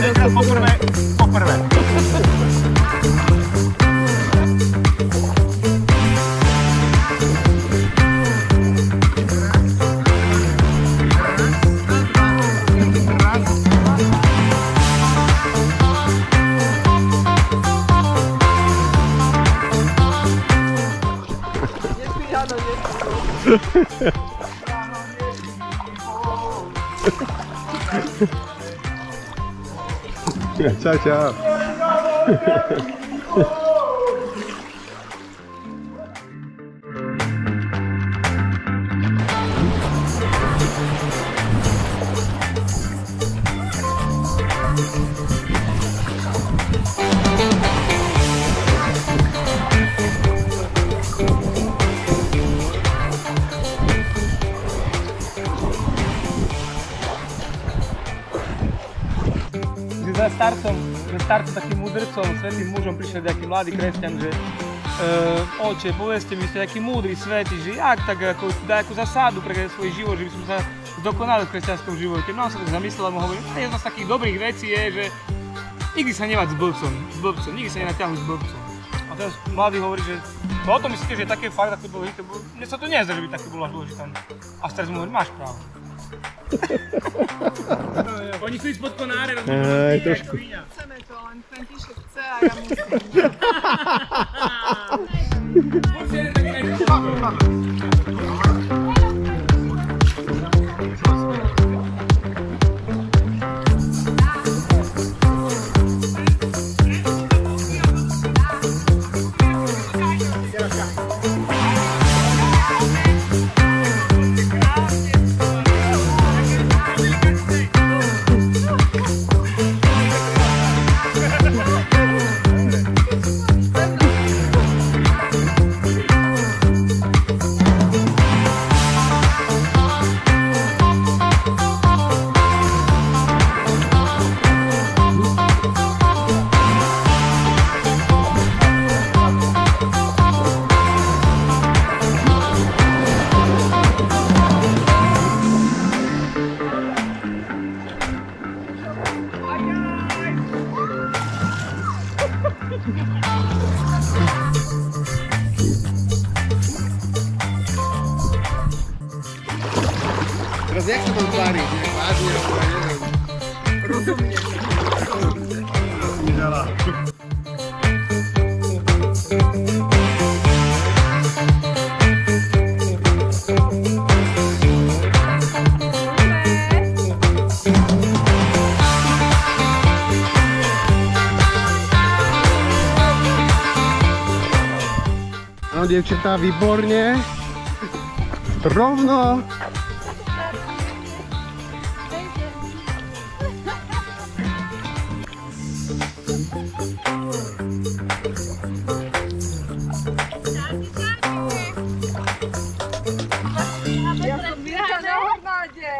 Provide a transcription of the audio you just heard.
Tenkrát poprvé. Ciao ciao. Za starcom takým mudrcom, svätým mužom prišiel nejaký mladý kresťan, že oče, povedzte mi, ste taký múdry, svätý, že jak tak dá ako zasádu pre svoj život, že by som sa zdokonalil v kresťanskom živote. No on sa tak zamyslel a mu hovorí, jedna z takých dobrých vecí je, že nikdy sa nevať s blbcom, nikdy sa nenatiahnuť s blbcom. A teraz mladý hovorí, že o tom myslíte, že je také fakt, také dôležité, mne sa to nezdá, že by také bolo až dôležité. A teraz mu hovorí, máš právo. Oni sú spod konáre, trošku. Chceme to, len František chce a ja musím. Teraz jak sa mám tváriť? Nejak vážne, alebo ja neviem. Rozumne. Nedala. Áno, dievčatá, výborne. Rovno. Ja som Mirka na hornáde.